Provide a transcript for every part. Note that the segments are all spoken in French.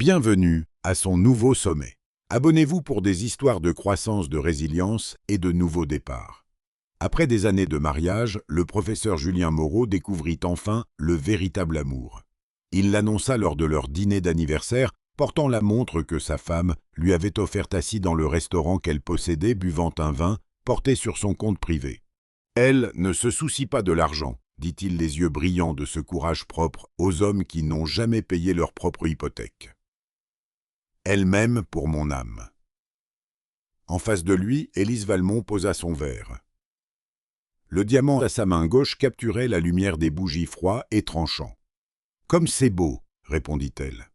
Bienvenue à son nouveau sommet. Abonnez-vous pour des histoires de croissance, de résilience et de nouveaux départs. Après des années de mariage, le professeur Julien Moreau découvrit enfin le véritable amour. Il l'annonça lors de leur dîner d'anniversaire, portant la montre que sa femme lui avait offerte assis dans le restaurant qu'elle possédait, buvant un vin porté sur son compte privé. « Elle ne se soucie pas de l'argent », dit-il, les yeux brillants de ce courage propre aux hommes qui n'ont jamais payé leur propre hypothèque. « Elle m'aime pour mon âme. » En face de lui, Élise Valmont posa son verre. Le diamant à sa main gauche capturait la lumière des bougies froids et tranchants. « Comme c'est beau !» répondit-elle.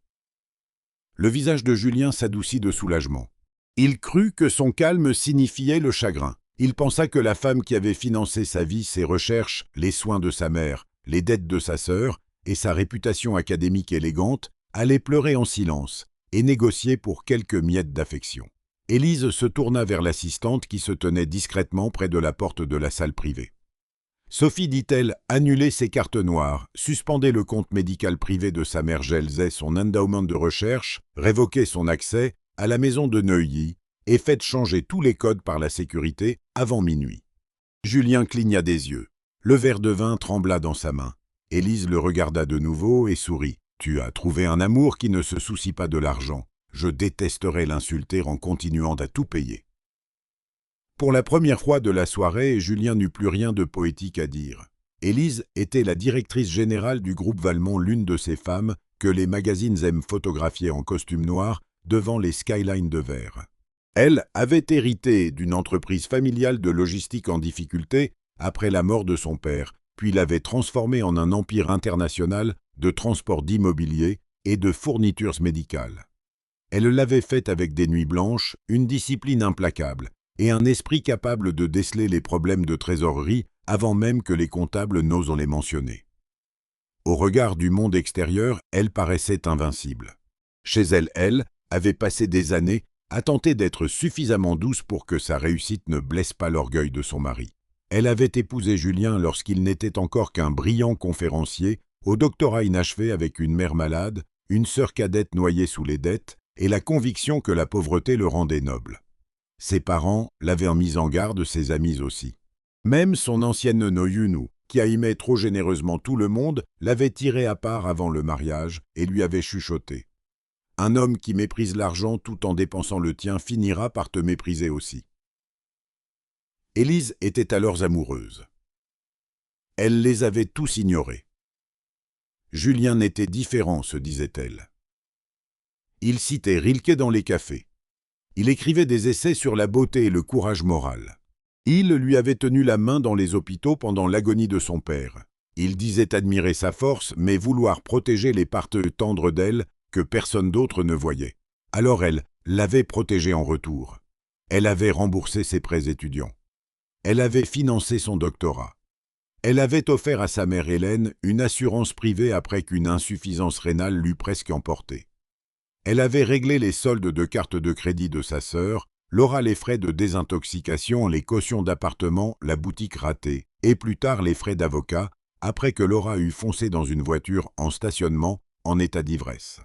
Le visage de Julien s'adoucit de soulagement. Il crut que son calme signifiait le chagrin. Il pensa que la femme qui avait financé sa vie, ses recherches, les soins de sa mère, les dettes de sa sœur et sa réputation académique élégante allait pleurer en silence et négocier pour quelques miettes d'affection. Élise se tourna vers l'assistante qui se tenait discrètement près de la porte de la salle privée. « Sophie, dit-elle, annulez ses cartes noires, suspendez le compte médical privé de sa mère Gelzay, son endowment de recherche, révoquez son accès à la maison de Neuilly et faites changer tous les codes par la sécurité avant minuit. » Julien cligna des yeux. Le verre de vin trembla dans sa main. Élise le regarda de nouveau et sourit. « Tu as trouvé un amour qui ne se soucie pas de l'argent. Je détesterais l'insulter en continuant à tout payer. » Pour la première fois de la soirée, Julien n'eut plus rien de poétique à dire. Élise était la directrice générale du groupe Valmont, l'une de ces femmes que les magazines aiment photographier en costume noir devant les skylines de verre. Elle avait hérité d'une entreprise familiale de logistique en difficulté après la mort de son père, puis l'avait transformée en un empire international de transport d'immobilier et de fournitures médicales. Elle l'avait faite avec des nuits blanches, une discipline implacable et un esprit capable de déceler les problèmes de trésorerie avant même que les comptables n'osent les mentionner. Au regard du monde extérieur, elle paraissait invincible. Chez elle, elle avait passé des années à tenter d'être suffisamment douce pour que sa réussite ne blesse pas l'orgueil de son mari. Elle avait épousé Julien lorsqu'il n'était encore qu'un brillant conférencier, au doctorat inachevé avec une mère malade, une sœur cadette noyée sous les dettes, et la conviction que la pauvreté le rendait noble. Ses parents l'avaient mis en garde, ses amis aussi. Même son ancienne Noyunou, qui aimait trop généreusement tout le monde, l'avait tiré à part avant le mariage et lui avait chuchoté. « Un homme qui méprise l'argent tout en dépensant le tien finira par te mépriser aussi. » Élise était alors amoureuse. Elle les avait tous ignorés. Julien n'était différent, se disait-elle. Il citait Rilke dans les cafés. Il écrivait des essais sur la beauté et le courage moral. Il lui avait tenu la main dans les hôpitaux pendant l'agonie de son père. Il disait admirer sa force, mais vouloir protéger les parties tendres d'elle que personne d'autre ne voyait. Alors elle l'avait protégé en retour. Elle avait remboursé ses prêts étudiants. Elle avait financé son doctorat. Elle avait offert à sa mère Hélène une assurance privée après qu'une insuffisance rénale l'eût presque emportée. Elle avait réglé les soldes de cartes de crédit de sa sœur, Laura les frais de désintoxication, les cautions d'appartement, la boutique ratée, et plus tard les frais d'avocat, après que Laura eut foncé dans une voiture en stationnement en état d'ivresse.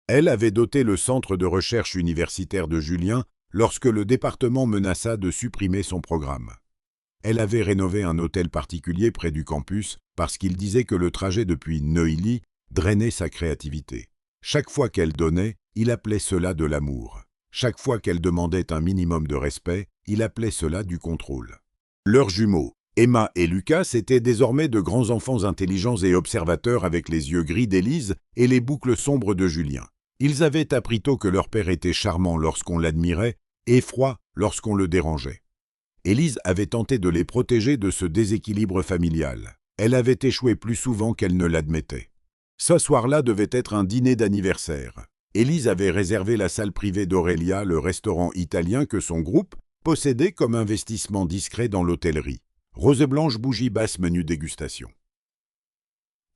Elle avait doté le centre de recherche universitaire de Julien lorsque le département menaça de supprimer son programme. Elle avait rénové un hôtel particulier près du campus parce qu'il disait que le trajet depuis Neuilly drainait sa créativité. Chaque fois qu'elle donnait, il appelait cela de l'amour. Chaque fois qu'elle demandait un minimum de respect, il appelait cela du contrôle. Leurs jumeaux, Emma et Lucas, étaient désormais de grands enfants intelligents et observateurs avec les yeux gris d'Élise et les boucles sombres de Julien. Ils avaient appris tôt que leur père était charmant lorsqu'on l'admirait et froid lorsqu'on le dérangeait. Élise avait tenté de les protéger de ce déséquilibre familial. Elle avait échoué plus souvent qu'elle ne l'admettait. Ce soir-là devait être un dîner d'anniversaire. Élise avait réservé la salle privée d'Aurélia, le restaurant italien que son groupe possédait comme investissement discret dans l'hôtellerie. Rose blanche, bougie basse, menu dégustation.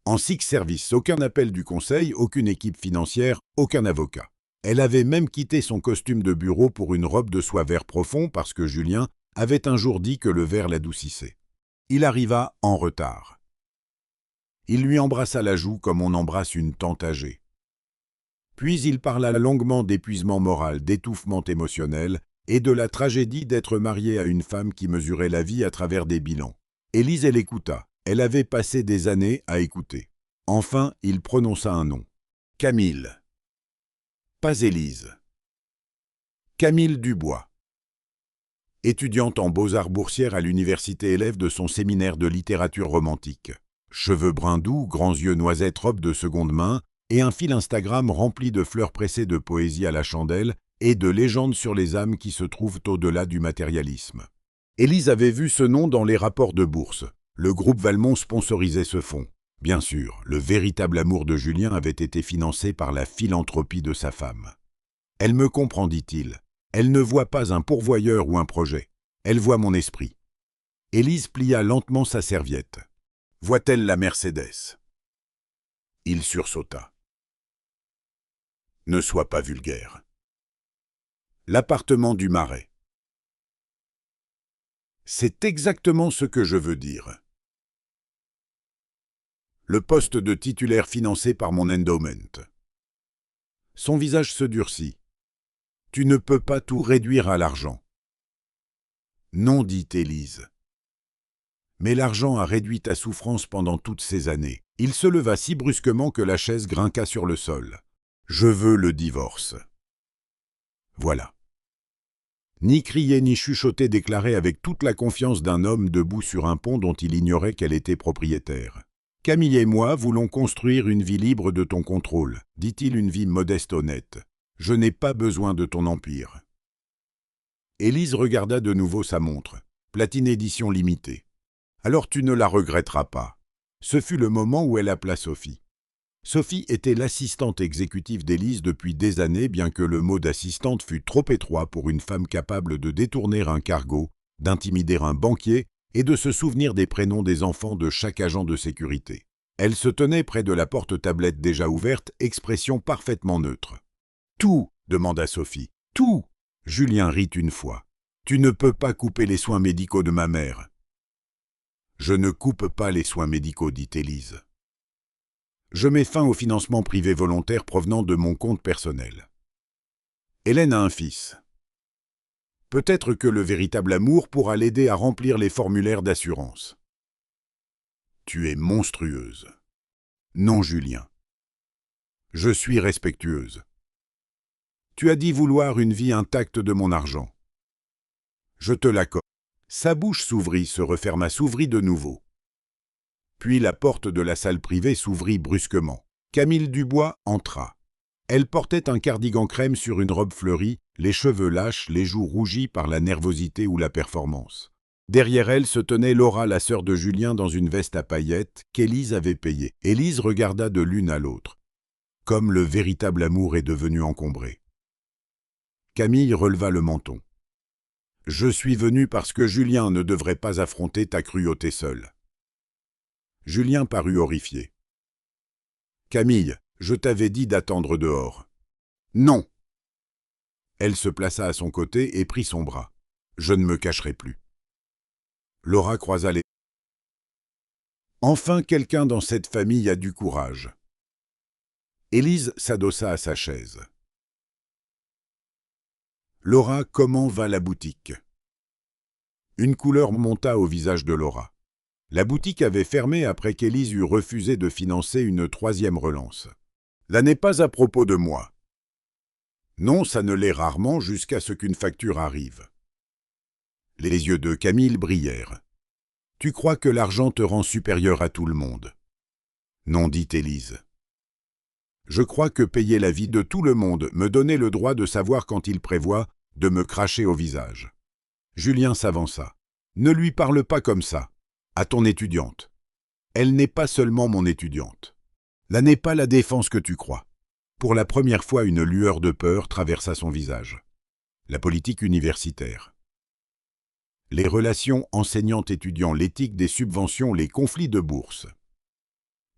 En six services, aucun appel du conseil, aucune équipe financière, aucun avocat. Elle avait même quitté son costume de bureau pour une robe de soie vert profond parce que Julien avait un jour dit que le vert l'adoucissait. Il arriva en retard. Il lui embrassa la joue comme on embrasse une tante âgée. Puis il parla longuement d'épuisement moral, d'étouffement émotionnel et de la tragédie d'être marié à une femme qui mesurait la vie à travers des bilans. Élise, elle écouta. Elle avait passé des années à écouter. Enfin, il prononça un nom. Camille. Pas Élise. Camille Dubois. Étudiante en beaux-arts boursière à l'université, élève de son séminaire de littérature romantique. Cheveux bruns doux, grands yeux noisettes, robe de seconde main et un fil Instagram rempli de fleurs pressées de poésie à la chandelle et de légendes sur les âmes qui se trouvent au-delà du matérialisme. Élise avait vu ce nom dans les rapports de bourse. Le groupe Valmont sponsorisait ce fonds. Bien sûr, le véritable amour de Julien avait été financé par la philanthropie de sa femme. Elle me comprend, dit-il. Elle ne voit pas un pourvoyeur ou un projet. Elle voit mon esprit. Élise plia lentement sa serviette. Voit-elle la Mercedes? Il sursauta. Ne sois pas vulgaire. L'appartement du Marais. C'est exactement ce que je veux dire. Le poste de titulaire financé par mon endowment. Son visage se durcit. Tu ne peux pas tout réduire à l'argent. Non, dit Élise. Mais l'argent a réduit ta souffrance pendant toutes ces années. Il se leva si brusquement que la chaise grinqua sur le sol. Je veux le divorce. Voilà. Ni crier ni chuchoter, déclarait avec toute la confiance d'un homme debout sur un pont dont il ignorait qu'elle était propriétaire. Camille et moi voulons construire une vie libre de ton contrôle, dit-il, une vie modeste, honnête. Je n'ai pas besoin de ton empire. Élise regarda de nouveau sa montre. Platine édition limitée. Alors tu ne la regretteras pas. Ce fut le moment où elle appela Sophie. Sophie était l'assistante exécutive d'Élise depuis des années, bien que le mot d'assistante fût trop étroit pour une femme capable de détourner un cargo, d'intimider un banquier et de se souvenir des prénoms des enfants de chaque agent de sécurité. Elle se tenait près de la porte-tablette déjà ouverte, expression parfaitement neutre. « Tout » demanda Sophie. « Tout » Julien rit une fois. « Tu ne peux pas couper les soins médicaux de ma mère. »« Je ne coupe pas les soins médicaux, dit Élise. Je mets fin au financement privé volontaire provenant de mon compte personnel. Hélène a un fils. Peut-être que le véritable amour pourra l'aider à remplir les formulaires d'assurance. Tu es monstrueuse. Non, Julien. Je suis respectueuse. Tu as dit vouloir une vie intacte de mon argent. Je te l'accorde. Sa bouche s'ouvrit, se referma, s'ouvrit de nouveau. Puis la porte de la salle privée s'ouvrit brusquement. Camille Dubois entra. Elle portait un cardigan crème sur une robe fleurie, les cheveux lâches, les joues rougies par la nervosité ou la performance. Derrière elle se tenait Laura, la sœur de Julien, dans une veste à paillettes qu'Élise avait payée. Élise regarda de l'une à l'autre. Comme le véritable amour est devenu encombré. Camille releva le menton. « Je suis venu parce que Julien ne devrait pas affronter ta cruauté seule. » Julien parut horrifié. « Camille, je t'avais dit d'attendre dehors. »« Non !» Elle se plaça à son côté et prit son bras. « Je ne me cacherai plus. » Laura croisa les... Enfin, quelqu'un dans cette famille a du courage. Élise s'adossa à sa chaise. « Laura, comment va la boutique ?» Une couleur monta au visage de Laura. La boutique avait fermé après qu'Élise eut refusé de financer une troisième relance. « Là n'est pas à propos de moi. »« Non, ça ne l'est rarement jusqu'à ce qu'une facture arrive. » Les yeux de Camille brillèrent. « Tu crois que l'argent te rend supérieur à tout le monde. »« Non, dit Élise. Je crois que payer la vie de tout le monde, me donner le droit de savoir quand il prévoit, de me cracher au visage. » Julien s'avança. « Ne lui parle pas comme ça. À ton étudiante. Elle n'est pas seulement mon étudiante. Là n'est pas la défense que tu crois. » Pour la première fois, une lueur de peur traversa son visage. La politique universitaire. Les relations enseignantes-étudiants, l'éthique des subventions, les conflits de bourse.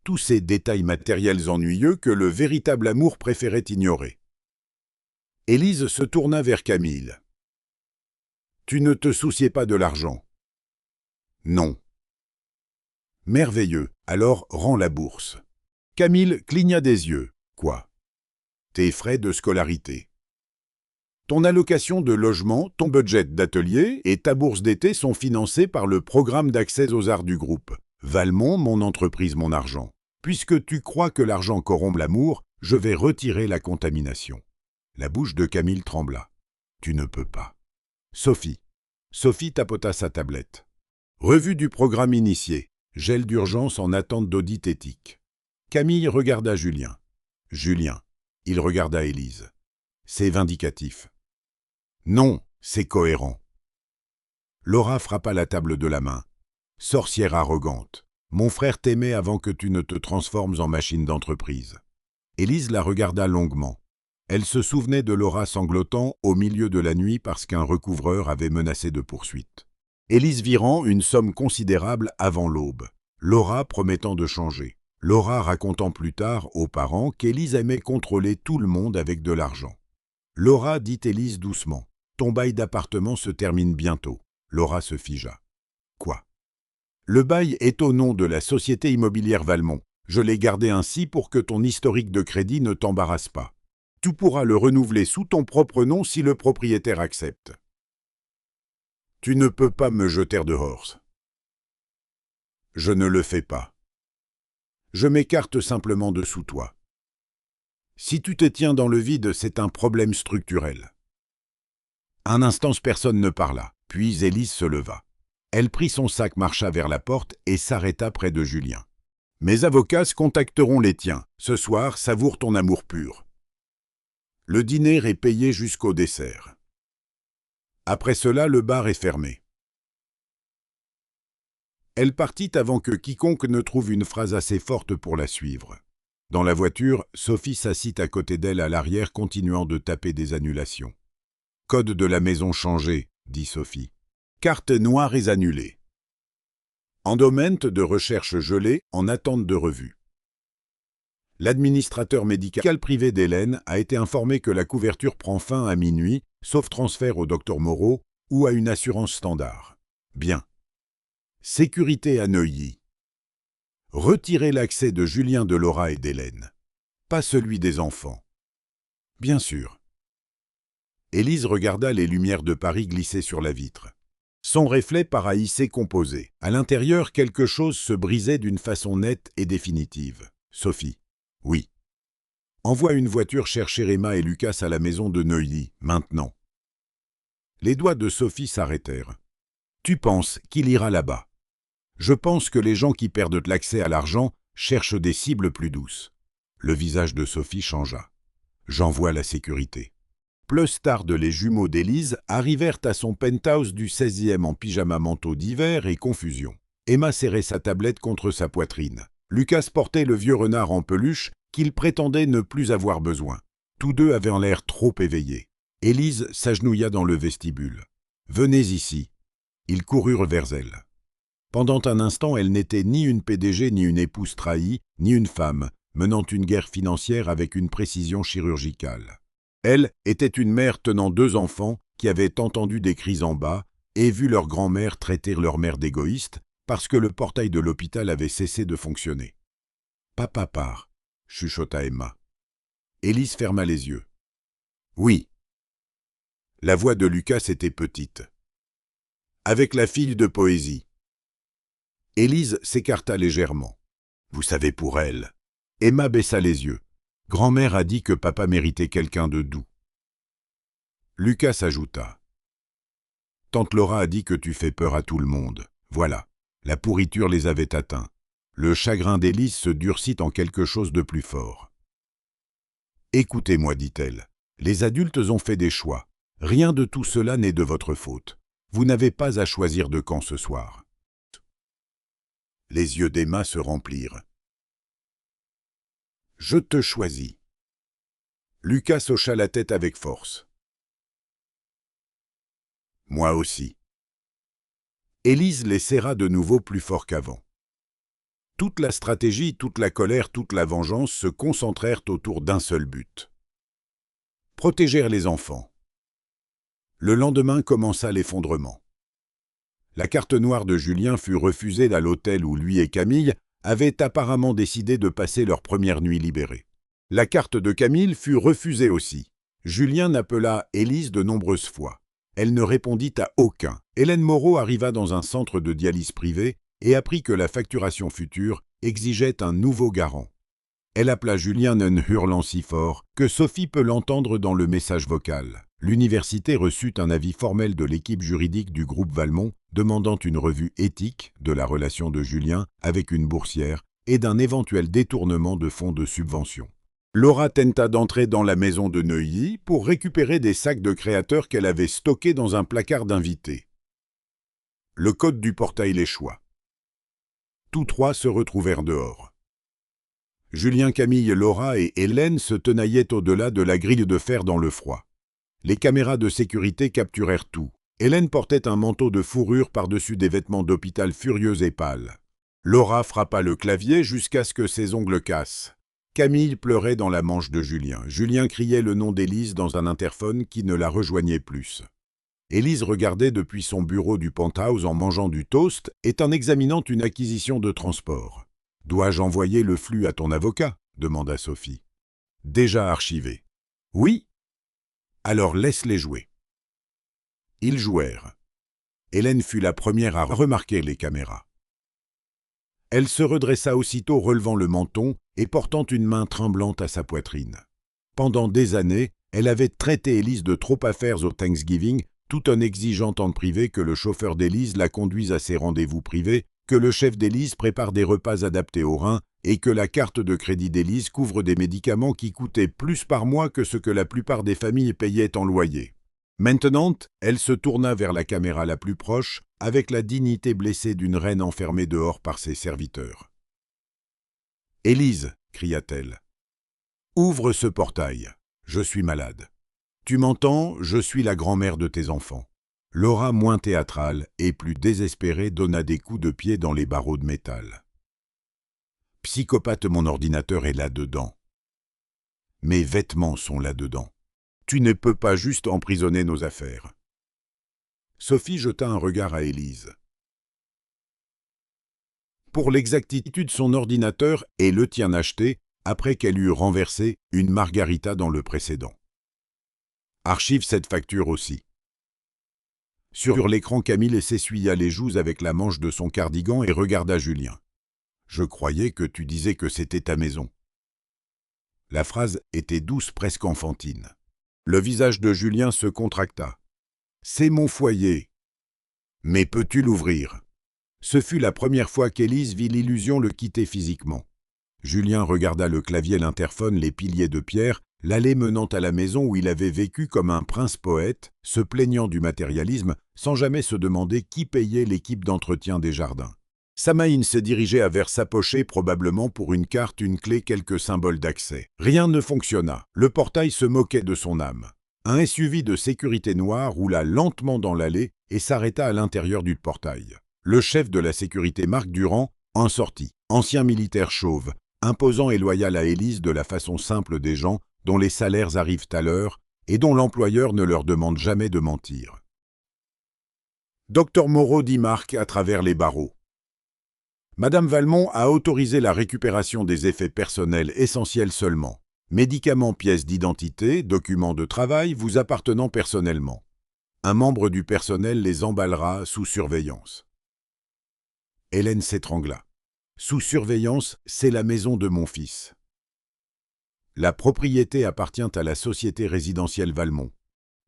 Tous ces détails matériels ennuyeux que le véritable amour préférait ignorer. Élise se tourna vers Camille. « Tu ne te souciais pas de l'argent. »« Non. »« Merveilleux, alors rends la bourse. » Camille cligna des yeux. « Quoi ? tes frais de scolarité. Ton allocation de logement, ton budget d'atelier et ta bourse d'été sont financés par le programme d'accès aux arts du groupe. Valmont, mon entreprise, mon argent. Puisque tu crois que l'argent corrompt l'amour, je vais retirer la contamination. La bouche de Camille trembla. Tu ne peux pas. Sophie. Sophie tapota sa tablette. Revue du programme initié. Gel d'urgence en attente d'audit éthique. Camille regarda Julien. Julien. Il regarda Élise. C'est vindicatif. Non, c'est cohérent. Laura frappa la table de la main. Sorcière arrogante. Mon frère t'aimait avant que tu ne te transformes en machine d'entreprise. Élise la regarda longuement. Elle se souvenait de Laura sanglotant au milieu de la nuit parce qu'un recouvreur avait menacé de poursuite. Élise virant une somme considérable avant l'aube. Laura promettant de changer. Laura racontant plus tard aux parents qu'Élise aimait contrôler tout le monde avec de l'argent. Laura dit Élise doucement. Ton bail d'appartement se termine bientôt. Laura se figea. Quoi? Le bail est au nom de la société immobilière Valmont. Je l'ai gardé ainsi pour que ton historique de crédit ne t'embarrasse pas. Tu pourras le renouveler sous ton propre nom si le propriétaire accepte. Tu ne peux pas me jeter dehors. Je ne le fais pas. Je m'écarte simplement de sous toi. Si tu te tiens dans le vide, c'est un problème structurel. Un instant, personne ne parla, puis Élise se leva. Elle prit son sac, marcha vers la porte et s'arrêta près de Julien. Mes avocats contacteront les tiens. Ce soir, savoure ton amour pur. Le dîner est payé jusqu'au dessert. Après cela, le bar est fermé. Elle partit avant que quiconque ne trouve une phrase assez forte pour la suivre. Dans la voiture, Sophie s'assit à côté d'elle à l'arrière, continuant de taper des annulations. « Code de la maison changé », dit Sophie. « Carte noire et annulée. Endowment de recherche gelé en attente de revue. » L'administrateur médical privé d'Hélène a été informé que la couverture prend fin à minuit, sauf transfert au docteur Moreau ou à une assurance standard. Bien. Sécurité à Neuilly. Retirez l'accès de Julien, de Laura et d'Hélène. Pas celui des enfants. Bien sûr. Élise regarda les lumières de Paris glisser sur la vitre. Son reflet paraissait composé. À l'intérieur, quelque chose se brisait d'une façon nette et définitive. Sophie. Oui. Envoie une voiture chercher Emma et Lucas à la maison de Neuilly, maintenant. Les doigts de Sophie s'arrêtèrent. Tu penses qu'il ira là-bas? Je pense que les gens qui perdent l'accès à l'argent cherchent des cibles plus douces. Le visage de Sophie changea. J'envoie la sécurité. Plus tard, les jumeaux d'Élise arrivèrent à son penthouse du 16e en pyjama manteau d'hiver et confusion. Emma serrait sa tablette contre sa poitrine. Lucas portait le vieux renard en peluche qu'il prétendait ne plus avoir besoin. Tous deux avaient l'air trop éveillés. Élise s'agenouilla dans le vestibule. « Venez ici. » Ils coururent vers elle. Pendant un instant, elle n'était ni une PDG, ni une épouse trahie, ni une femme, menant une guerre financière avec une précision chirurgicale. Elle était une mère tenant 2 enfants qui avaient entendu des cris en bas et vu leur grand-mère traiter leur mère d'égoïste parce que le portail de l'hôpital avait cessé de fonctionner. « Papa part », chuchota Emma. Élise ferma les yeux. « Oui. » La voix de Lucas était petite. « Avec la fille de poésie. » Élise s'écarta légèrement. « Vous savez, pour elle. » Emma baissa les yeux. « Grand-mère a dit que papa méritait quelqu'un de doux. » Lucas ajouta. « Tante Laura a dit que tu fais peur à tout le monde. Voilà. » La pourriture les avait atteints. Le chagrin d'Élise se durcit en quelque chose de plus fort. « Écoutez-moi, dit-elle. Les adultes ont fait des choix. Rien de tout cela n'est de votre faute. Vous n'avez pas à choisir de camp ce soir. » Les yeux d'Emma se remplirent. « Je te choisis. » Lucas hocha la tête avec force. « Moi aussi. » Élise les serra de nouveau plus fort qu'avant. Toute la stratégie, toute la colère, toute la vengeance se concentrèrent autour d'un seul but. Protéger les enfants. Le lendemain commença l'effondrement. La carte noire de Julien fut refusée à l'hôtel où lui et Camille avaient apparemment décidé de passer leur première nuit libérée. La carte de Camille fut refusée aussi. Julien appela Élise de nombreuses fois. Elle ne répondit à aucun. Hélène Moreau arriva dans un centre de dialyse privé et apprit que la facturation future exigeait un nouveau garant. Elle appela Julien en hurlant si fort que Sophie peut l'entendre dans le message vocal. L'université reçut un avis formel de l'équipe juridique du groupe Valmont demandant une revue éthique de la relation de Julien avec une boursière et d'un éventuel détournement de fonds de subvention. Laura tenta d'entrer dans la maison de Neuilly pour récupérer des sacs de créateurs qu'elle avait stockés dans un placard d'invités. Le code du portail échoua. Tous trois se retrouvèrent dehors. Julien, Camille, Laura et Hélène se tenaillaient au-delà de la grille de fer dans le froid. Les caméras de sécurité capturèrent tout. Hélène portait un manteau de fourrure par-dessus des vêtements d'hôpital furieux et pâles. Laura frappa le clavier jusqu'à ce que ses ongles cassent. Camille pleurait dans la manche de Julien. Julien criait le nom d'Élise dans un interphone qui ne la rejoignait plus. Élise regardait depuis son bureau du penthouse en mangeant du toast et en examinant une acquisition de transport. « Dois-je envoyer le flux à ton avocat ?» demanda Sophie. « Déjà archivé. »« Oui. » « Alors laisse-les jouer. » Ils jouèrent. Hélène fut la première à remarquer les caméras. Elle se redressa aussitôt relevant le menton et portant une main tremblante à sa poitrine. Pendant des années, elle avait traité Élise de trop affaires au Thanksgiving, tout en exigeant en privé que le chauffeur d'Élise la conduise à ses rendez-vous privés, que le chef d'Élise prépare des repas adaptés aux reins et que la carte de crédit d'Élise couvre des médicaments qui coûtaient plus par mois que ce que la plupart des familles payaient en loyer. Maintenant, elle se tourna vers la caméra la plus proche, avec la dignité blessée d'une reine enfermée dehors par ses serviteurs. « Élise, cria-t-elle, ouvre ce portail. Je suis malade. Tu m'entends, je suis la grand-mère de tes enfants. » Laura, moins théâtrale et plus désespérée, donna des coups de pied dans les barreaux de métal. « Psychopathe, mon ordinateur est là-dedans. Mes vêtements sont là-dedans. Tu ne peux pas juste emprisonner nos affaires. » Sophie jeta un regard à Élise. Pour l'exactitude, son ordinateur est le tien acheté après qu'elle eut renversé une margarita dans le précédent. Archive cette facture aussi. Sur l'écran, Camille s'essuya les joues avec la manche de son cardigan et regarda Julien. « Je croyais que tu disais que c'était ta maison. » La phrase était douce, presque enfantine. Le visage de Julien se contracta. « C'est mon foyer. Mais peux-tu l'ouvrir ?» Ce fut la première fois qu'Élise vit l'illusion le quitter physiquement. Julien regarda le clavier, l'interphone, les piliers de pierre, l'allée menant à la maison où il avait vécu comme un prince-poète, se plaignant du matérialisme, sans jamais se demander qui payait l'équipe d'entretien des jardins. Samaïn se dirigeait vers sa pochette, probablement pour une carte, une clé, quelques symboles d'accès. Rien ne fonctionna. Le portail se moquait de son âme. Un SUV de sécurité noire roula lentement dans l'allée et s'arrêta à l'intérieur du portail. Le chef de la sécurité, Marc Durand, en sortit. Ancien militaire chauve, imposant et loyal à Élise de la façon simple des gens dont les salaires arrivent à l'heure et dont l'employeur ne leur demande jamais de mentir. « Docteur Moreau, dit Marc à travers les barreaux. Madame Valmont a autorisé la récupération des effets personnels essentiels seulement. Médicaments, pièces d'identité, documents de travail vous appartenant personnellement. Un membre du personnel les emballera sous surveillance. » Hélène s'étrangla. « Sous surveillance, c'est la maison de mon fils. La propriété appartient à la société résidentielle Valmont.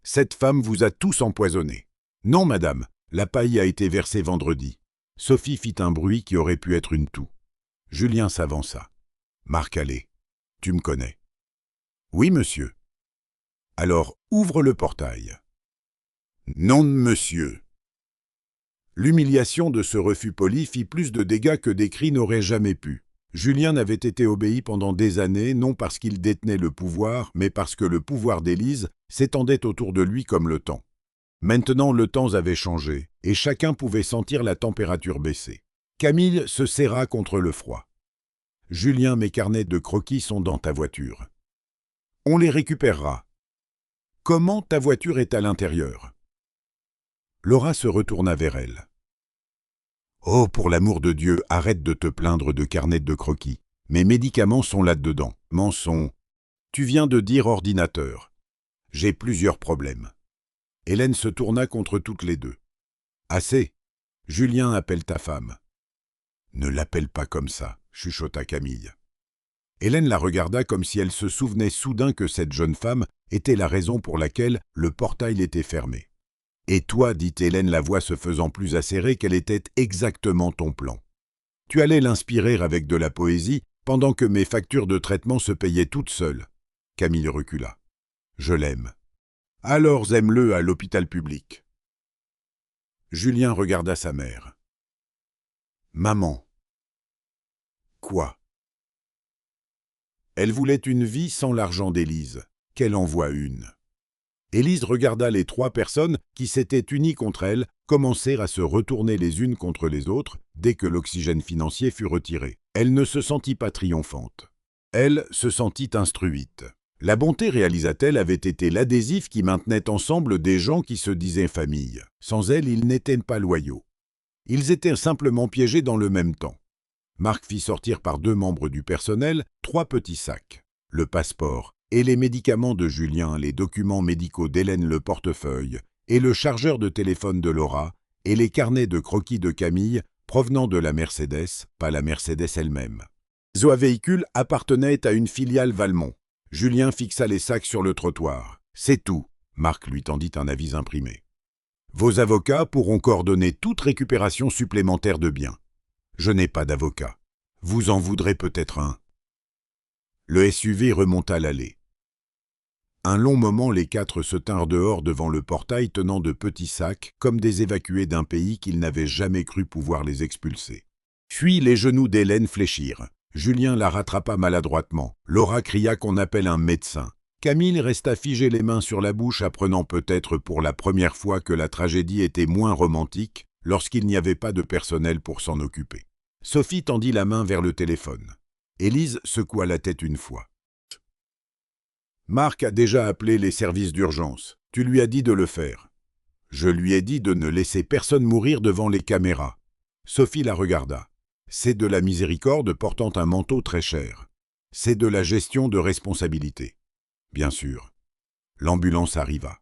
Cette femme vous a tous empoisonnés. »« Non, madame, la paille a été versée vendredi. » Sophie fit un bruit qui aurait pu être une toux. Julien s'avança. « Marc Allais, tu me connais. »« Oui, monsieur. »« Alors, ouvre le portail. »« Non, monsieur. » L'humiliation de ce refus poli fit plus de dégâts que des cris n'auraient jamais pu. Julien n'avait été obéi pendant des années, non parce qu'il détenait le pouvoir, mais parce que le pouvoir d'Élise s'étendait autour de lui comme le temps. Maintenant, le temps avait changé, et chacun pouvait sentir la température baisser. Camille se serra contre le froid. « Julien, mes carnets de croquis sont dans ta voiture. On les récupérera. Comment ta voiture est à l'intérieur ?» Laura se retourna vers elle. « Oh, pour l'amour de Dieu, arrête de te plaindre de carnets de croquis. Mes médicaments sont là-dedans. Mensonge. Tu viens de dire ordinateur. J'ai plusieurs problèmes. Hélène se tourna contre toutes les deux. Assez. Julien appelle ta femme. Ne l'appelle pas comme ça, chuchota Camille. Hélène la regarda comme si elle se souvenait soudain que cette jeune femme était la raison pour laquelle le portail était fermé. Et toi, dit Hélène, la voix se faisant plus acérée, quel était exactement ton plan? Tu allais l'inspirer avec de la poésie pendant que mes factures de traitement se payaient toutes seules. Camille recula. Je l'aime. Alors aime-le à l'hôpital public. Julien regarda sa mère. Maman. Quoi? Elle voulait une vie sans l'argent d'Élise. Qu'elle en voie une. Élise regarda les 3 personnes qui s'étaient unies contre elle commencer à se retourner les unes contre les autres dès que l'oxygène financier fut retiré. Elle ne se sentit pas triomphante. Elle se sentit instruite. La bonté, réalisa-t-elle, avait été l'adhésif qui maintenait ensemble des gens qui se disaient famille. Sans elle, ils n'étaient pas loyaux. Ils étaient simplement piégés dans le même temps. Marc fit sortir par 2 membres du personnel 3 petits sacs. Le passeport et les médicaments de Julien, les documents médicaux d'Hélène, le portefeuille et le chargeur de téléphone de Laura et les carnets de croquis de Camille provenant de la Mercedes, pas la Mercedes elle-même. Ce véhicule appartenait à une filiale Valmont. Julien fixa les sacs sur le trottoir. C'est tout. Marc lui tendit un avis imprimé. Vos avocats pourront coordonner toute récupération supplémentaire de biens. Je n'ai pas d'avocat. Vous en voudrez peut-être un. Le SUV remonta l'allée. Un long moment, les 4 se tinrent dehors devant le portail tenant de petits sacs, comme des évacués d'un pays qu'ils n'avaient jamais cru pouvoir les expulser. Puis les genoux d'Hélène fléchirent. Julien la rattrapa maladroitement. Laura cria qu'on appelle un médecin. Camille resta figée les mains sur la bouche, apprenant peut-être pour la première fois que la tragédie était moins romantique lorsqu'il n'y avait pas de personnel pour s'en occuper. Sophie tendit la main vers le téléphone. Élise secoua la tête une fois. Marc a déjà appelé les services d'urgence. Tu lui as dit de le faire. Je lui ai dit de ne laisser personne mourir devant les caméras. Sophie la regarda. C'est de la miséricorde portant un manteau très cher. C'est de la gestion de responsabilité. Bien sûr. L'ambulance arriva.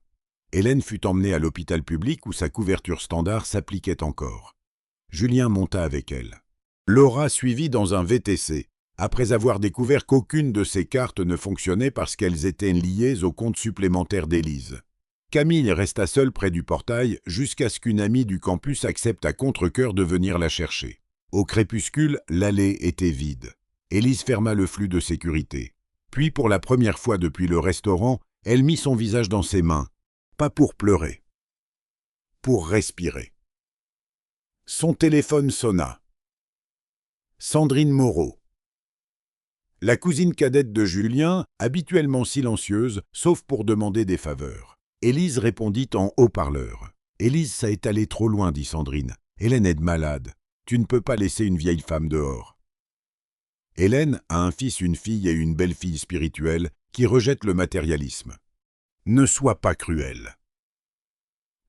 Hélène fut emmenée à l'hôpital public où sa couverture standard s'appliquait encore. Julien monta avec elle. Laura suivit dans un VTC, après avoir découvert qu'aucune de ses cartes ne fonctionnait parce qu'elles étaient liées au compte supplémentaire d'Élise. Camille resta seule près du portail jusqu'à ce qu'une amie du campus accepte à contre-cœur de venir la chercher. Au crépuscule, l'allée était vide. Élise ferma le flux de sécurité. Puis, pour la première fois depuis le restaurant, elle mit son visage dans ses mains. Pas pour pleurer. Pour respirer. Son téléphone sonna. Sandrine Moreau. La cousine cadette de Julien, habituellement silencieuse, sauf pour demander des faveurs. Élise répondit en haut-parleur. « Élise, ça est allé trop loin, dit Sandrine. Hélène est malade. Tu ne peux pas laisser une vieille femme dehors. » Hélène a un fils, une fille et une belle-fille spirituelle qui rejettent le matérialisme. Ne sois pas cruel.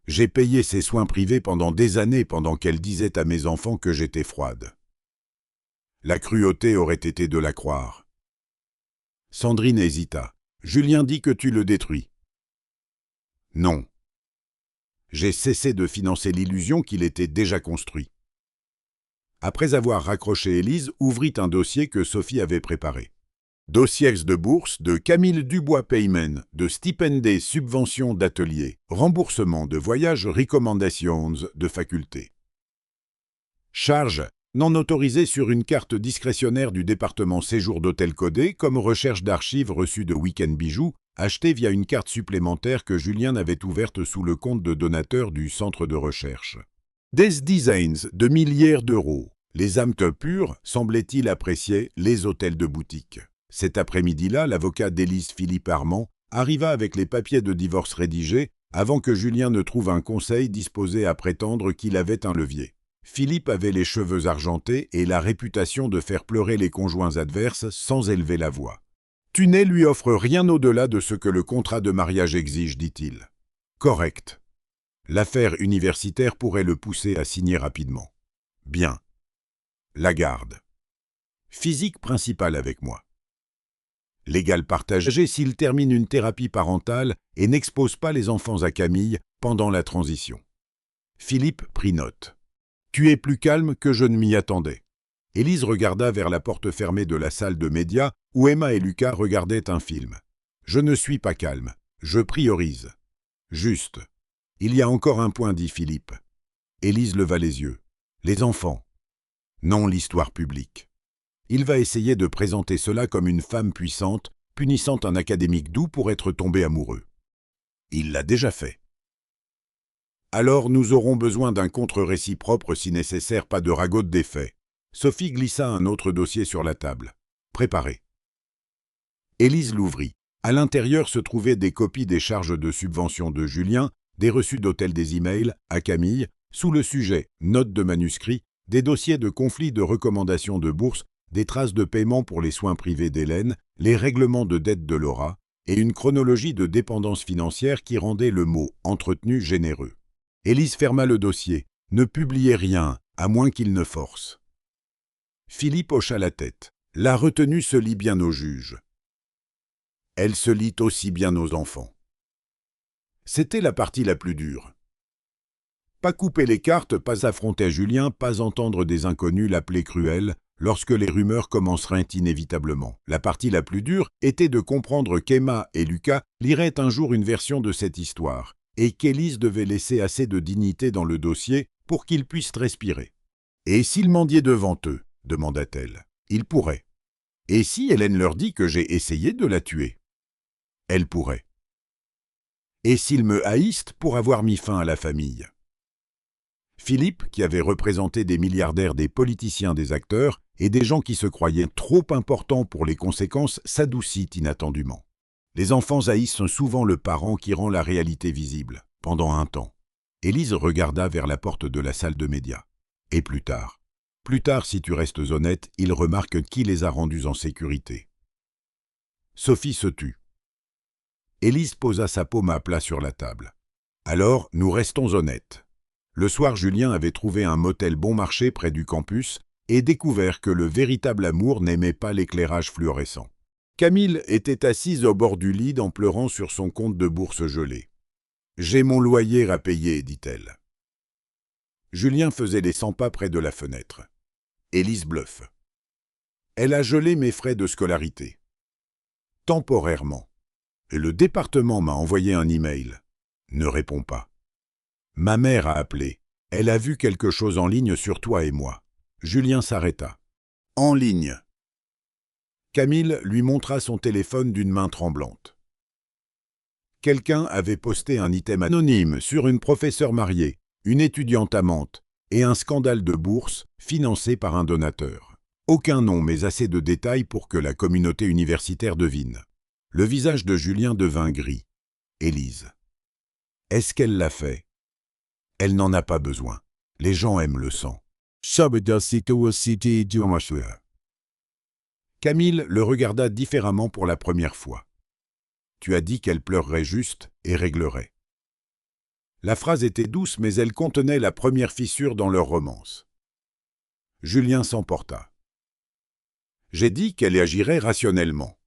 J'ai payé ses soins privés pendant des années pendant qu'elle disait à mes enfants que j'étais froide. La cruauté aurait été de la croire. Sandrine hésita. Julien dit que tu le détruis. Non. J'ai cessé de financer l'illusion qu'il était déjà construit. Après avoir raccroché, Élise ouvrit un dossier que Sophie avait préparé. Dossiers de bourse de Camille Dubois-Paymen, de stipendés, subventions d'ateliers, remboursement de voyages, recommendations de faculté. Charge non autorisée sur une carte discrétionnaire du département séjour d'hôtel codé comme recherche d'archives reçues de Week-end Bijoux, achetée via une carte supplémentaire que Julien avait ouverte sous le compte de donateur du centre de recherche. Des designs de milliers d'euros. Les âmes pures semblaient-ils apprécier les hôtels de boutique. Cet après-midi-là, l'avocat d'Élise, Philippe Armand, arriva avec les papiers de divorce rédigés avant que Julien ne trouve un conseil disposé à prétendre qu'il avait un levier. Philippe avait les cheveux argentés et la réputation de faire pleurer les conjoints adverses sans élever la voix. « Tunet lui offre rien au-delà de ce que le contrat de mariage exige, dit-il. »« Correct. L'affaire universitaire pourrait le pousser à signer rapidement. »« Bien. La garde. Physique principale avec moi. » Légal partagé s'il termine une thérapie parentale et n'expose pas les enfants à Camille pendant la transition. Philippe prit note. « Tu es plus calme que je ne m'y attendais. » Élise regarda vers la porte fermée de la salle de médias où Emma et Lucas regardaient un film. « Je ne suis pas calme. Je priorise. »« Juste. Il y a encore un point, dit Philippe. » Élise leva les yeux. « Les enfants. Non, l'histoire publique. » Il va essayer de présenter cela comme une femme puissante, punissant un académique doux pour être tombé amoureux. Il l'a déjà fait. Alors nous aurons besoin d'un contre-récit propre si nécessaire, pas de ragot des faits. Sophie glissa un autre dossier sur la table. Préparé. Élise l'ouvrit. À l'intérieur se trouvaient des copies des charges de subvention de Julien, des reçus d'hôtel, des emails à Camille, sous le sujet « Notes de manuscrits », des dossiers de conflits de recommandations de bourse, des traces de paiement pour les soins privés d'Hélène, les règlements de dette de Laura, et une chronologie de dépendance financière qui rendait le mot « entretenu » généreux. Élise ferma le dossier. « Ne publiez rien, à moins qu'il ne force. » Philippe hocha la tête. « La retenue se lit bien aux juges. Elle se lit aussi bien aux enfants. » C'était la partie la plus dure. Pas couper les cartes, pas affronter Julien, pas entendre des inconnus l'appeler cruel, lorsque les rumeurs commenceraient inévitablement. La partie la plus dure était de comprendre qu'Emma et Lucas liraient un jour une version de cette histoire, et qu'Élise devait laisser assez de dignité dans le dossier pour qu'ils puissent respirer. « Et s'ils mendiaient devant eux ?» demanda-t-elle. « Ils pourraient. Et si Hélène leur dit que j'ai essayé de la tuer ? Elle pourrait. Et s'ils me haïssent pour avoir mis fin à la famille ? » Philippe, qui avait représenté des milliardaires, des politiciens, des acteurs et des gens qui se croyaient trop importants pour les conséquences, s'adoucit inattendument. Les enfants haïssent souvent le parent qui rend la réalité visible, pendant un temps. Élise regarda vers la porte de la salle de médias. Et plus tard, si tu restes honnête, ils remarquent qui les a rendus en sécurité. Sophie se tut. Élise posa sa paume à plat sur la table. Alors, nous restons honnêtes. Le soir, Julien avait trouvé un motel bon marché près du campus et découvert que le véritable amour n'aimait pas l'éclairage fluorescent. Camille était assise au bord du lit en pleurant sur son compte de bourse gelé. « J'ai mon loyer à payer, dit-elle. » Julien faisait les 100 pas près de la fenêtre. Élise bluffe. « Elle a gelé mes frais de scolarité. Temporairement. Et le département m'a envoyé un email. Ne réponds pas. Ma mère a appelé. Elle a vu quelque chose en ligne sur toi et moi. » Julien s'arrêta. « En ligne. » Camille lui montra son téléphone d'une main tremblante. Quelqu'un avait posté un item anonyme sur une professeure mariée, une étudiante amante et un scandale de bourse financé par un donateur. Aucun nom, mais assez de détails pour que la communauté universitaire devine. Le visage de Julien devint gris. Élise. Est-ce qu'elle l'a fait ? Elle n'en a pas besoin. Les gens aiment le sang. Camille le regarda différemment pour la première fois. Tu as dit qu'elle pleurerait juste et réglerait. La phrase était douce, mais elle contenait la première fissure dans leur romance. Julien s'emporta. J'ai dit qu'elle agirait rationnellement.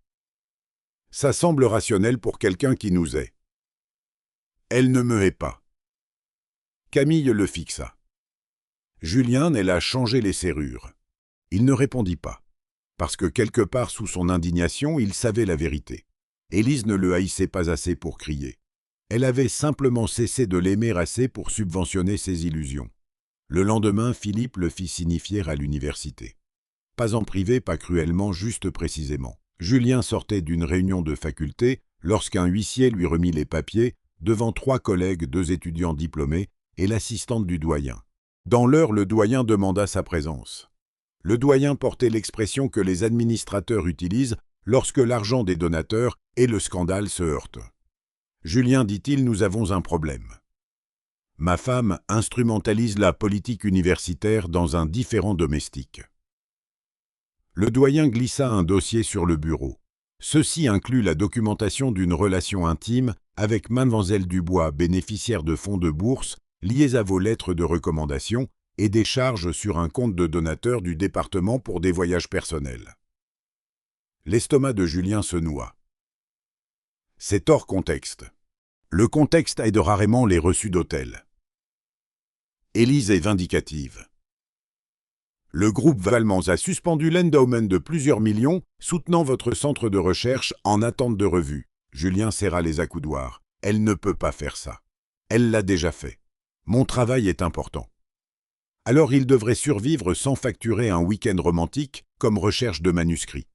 Ça semble rationnel pour quelqu'un qui nous hait. Elle ne me hait pas. Camille le fixa. Julien, elle a changé les serrures. Il ne répondit pas, parce que quelque part sous son indignation, il savait la vérité. Élise ne le haïssait pas assez pour crier. Elle avait simplement cessé de l'aimer assez pour subventionner ses illusions. Le lendemain, Philippe le fit signifier à l'université. Pas en privé, pas cruellement, juste précisément. Julien sortait d'une réunion de faculté lorsqu'un huissier lui remit les papiers devant 3 collègues, 2 étudiants diplômés et l'assistante du doyen. Dans l'heure, le doyen demanda sa présence. Le doyen portait l'expression que les administrateurs utilisent lorsque l'argent des donateurs et le scandale se heurtent. « Julien, dit-il, nous avons un problème. Ma femme instrumentalise la politique universitaire dans un différend domestique. » Le doyen glissa un dossier sur le bureau. Ceci inclut la documentation d'une relation intime avec Mademoiselle Dubois, bénéficiaire de fonds de bourse, liés à vos lettres de recommandation et des charges sur un compte de donateur du département pour des voyages personnels. L'estomac de Julien se noie. C'est hors contexte. Le contexte aide rarement les reçus d'hôtel. Élise est vindicative. Le groupe Valmans a suspendu l'endowment de plusieurs millions, soutenant votre centre de recherche en attente de revue. Julien serra les accoudoirs. Elle ne peut pas faire ça. Elle l'a déjà fait. Mon travail est important. Alors il devrait survivre sans facturer un week-end romantique comme recherche de manuscrits.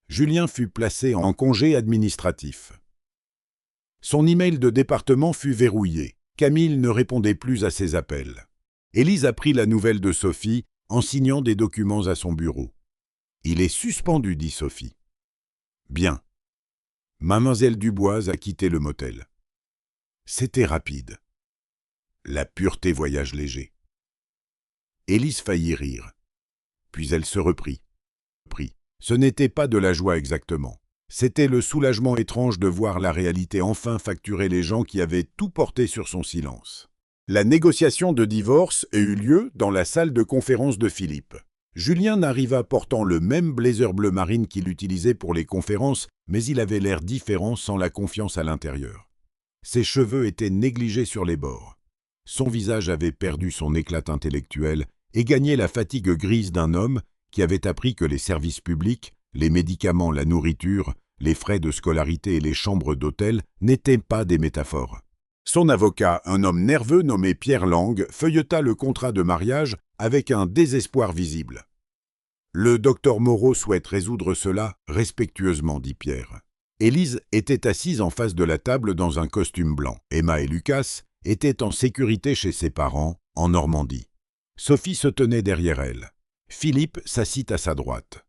Julien fut placé en congé administratif. Son email de département fut verrouillé. Camille ne répondait plus à ses appels. Élise apprit la nouvelle de Sophie en signant des documents à son bureau. « Il est suspendu, dit Sophie. »« Bien. » Mademoiselle Duboise a quitté le motel. C'était rapide. La pureté voyage léger. Élise faillit rire. Puis elle se reprit. Ce n'était pas de la joie exactement. C'était le soulagement étrange de voir la réalité enfin facturer les gens qui avaient tout porté sur son silence. La négociation de divorce eut lieu dans la salle de conférence de Philippe. Julien arriva portant le même blazer bleu marine qu'il utilisait pour les conférences, mais il avait l'air différent sans la confiance à l'intérieur. Ses cheveux étaient négligés sur les bords. Son visage avait perdu son éclat intellectuel et gagné la fatigue grise d'un homme qui avait appris que les services publics, les médicaments, la nourriture, les frais de scolarité et les chambres d'hôtel n'étaient pas des métaphores. Son avocat, un homme nerveux nommé Pierre Lang, feuilleta le contrat de mariage avec un désespoir visible. « Le docteur Moreau souhaite résoudre cela respectueusement, dit Pierre. » Élise était assise en face de la table dans un costume blanc. Emma et Lucas étaient en sécurité chez ses parents, en Normandie. Sophie se tenait derrière elle. Philippe s'assit à sa droite.